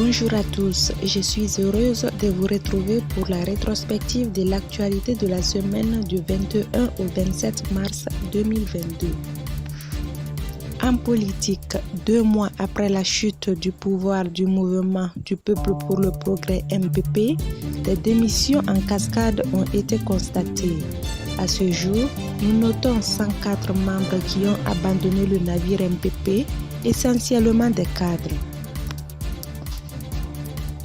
Bonjour à tous, je suis heureuse de vous retrouver pour la rétrospective de l'actualité de la semaine du 21 au 27 mars 2022. En politique, 2 mois après la chute du pouvoir du mouvement du peuple pour le progrès MPP, des démissions en cascade ont été constatées. À ce jour, nous notons 104 membres qui ont abandonné le navire MPP, essentiellement des cadres.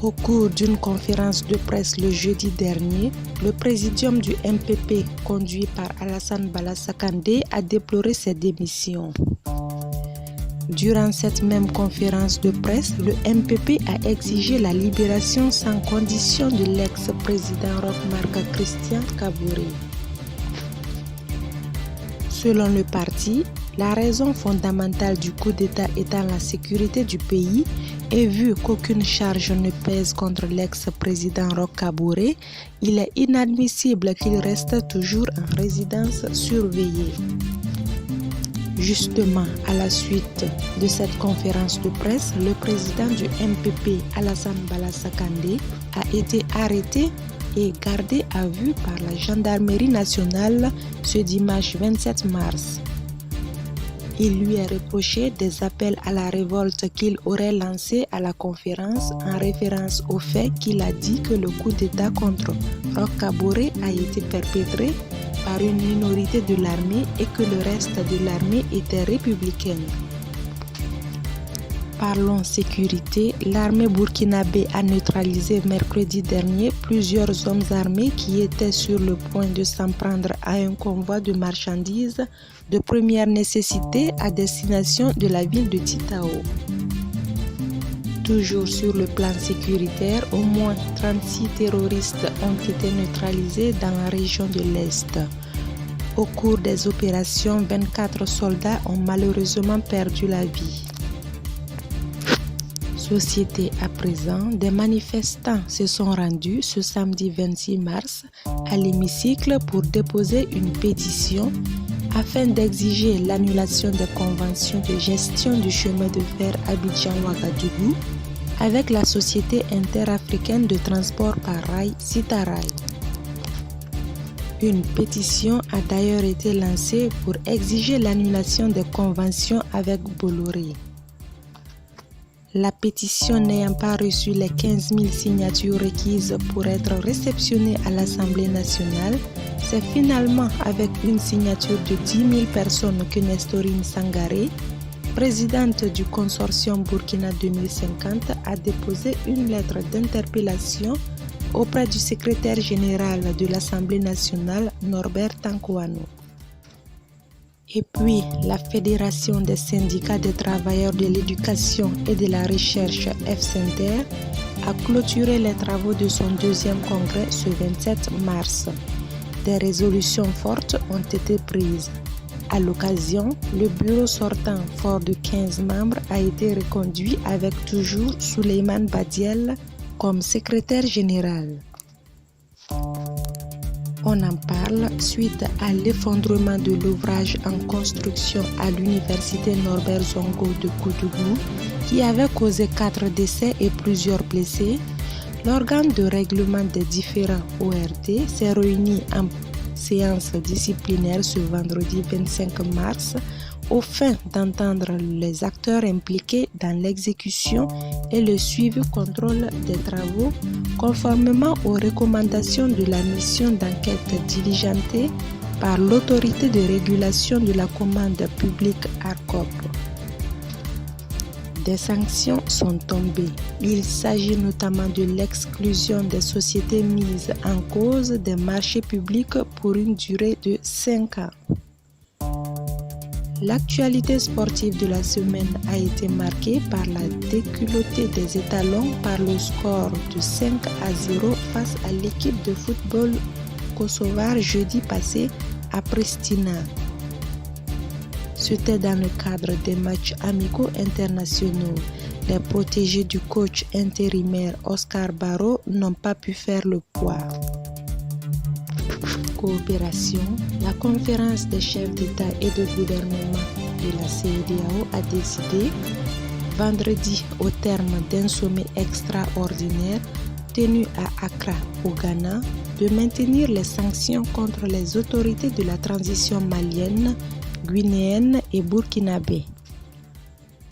Au cours d'une conférence de presse le jeudi dernier, le présidium du MPP, conduit par Alassane Balaza Kandé, a déploré ces démissions. Durant cette même conférence de presse, le MPP a exigé la libération sans condition de l'ex-président Roch Marc Christian Kaboré. Selon le parti, la raison fondamentale du coup d'État étant la sécurité du pays, et vu qu'aucune charge ne pèse contre l'ex-président Roch Kaboré, il est inadmissible qu'il reste toujours en résidence surveillée. Justement, à la suite de cette conférence de presse, le président du MPP, Alassane Balaza Kandé, a été arrêté et gardé à vue par la gendarmerie nationale ce dimanche 27 mars. Il lui est reproché des appels à la révolte qu'il aurait lancés à la conférence en référence au fait qu'il a dit que le coup d'État contre Roch Kaboré a été perpétré par une minorité de l'armée et que le reste de l'armée était républicaine. Parlons sécurité, l'armée burkinabé a neutralisé mercredi dernier plusieurs hommes armés qui étaient sur le point de s'en prendre à un convoi de marchandises de première nécessité à destination de la ville de Titao. Toujours sur le plan sécuritaire, au moins 36 terroristes ont été neutralisés dans la région de l'Est. Au cours des opérations, 24 soldats ont malheureusement perdu la vie. Société à présent, des manifestants se sont rendus ce samedi 26 mars à l'hémicycle pour déposer une pétition afin d'exiger l'annulation des conventions de gestion du chemin de fer Abidjan-Ouagadougou avec la Société interafricaine de transport par rail Citarail. Une pétition a d'ailleurs été lancée pour exiger l'annulation des conventions avec Bolloré. La pétition n'ayant pas reçu les 15 000 signatures requises pour être réceptionnée à l'Assemblée nationale, c'est finalement avec une signature de 10 000 personnes que Nestorine Sangaré, présidente du consortium Burkina 2050, a déposé une lettre d'interpellation auprès du secrétaire général de l'Assemblée nationale, Norbert Tankouano. Et puis, la Fédération des syndicats des travailleurs de l'éducation et de la recherche FSINTER a clôturé les travaux de son deuxième congrès ce 27 mars. Des résolutions fortes ont été prises. À l'occasion, le bureau sortant, fort de 15 membres, a été reconduit avec toujours Souleymane Badiel comme secrétaire général. On en parle suite à l'effondrement de l'ouvrage en construction à l'université Norbert Zongo de Koudougou qui avait causé 4 décès et plusieurs blessés. L'organe de règlement des différends ORT s'est réuni en séance disciplinaire ce vendredi 25 mars au fin d'entendre les acteurs impliqués dans l'exécution et le suivi contrôle des travaux conformément aux recommandations de la mission d'enquête diligentée par l'autorité de régulation de la commande publique ARCOP. Des sanctions sont tombées. Il s'agit notamment de l'exclusion des sociétés mises en cause des marchés publics pour une durée de 5 ans. L'actualité sportive de la semaine a été marquée par la déculottée des étalons par le score de 5-0 face à l'équipe de football kosovare jeudi passé à Pristina. C'était dans le cadre des matchs amicaux internationaux. Les protégés du coach intérimaire Oscar Barro n'ont pas pu faire le poids. Coopération, la conférence des chefs d'État et de gouvernement de la CEDEAO a décidé vendredi au terme d'un sommet extraordinaire tenu à Accra, au Ghana, de maintenir les sanctions contre les autorités de la transition malienne, guinéenne et burkinabé.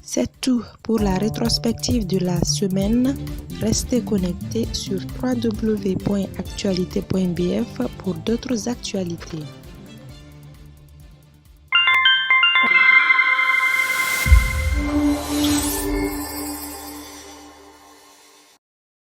C'est tout pour la rétrospective de la semaine. Restez connectés sur www.actualité.bf pour d'autres actualités.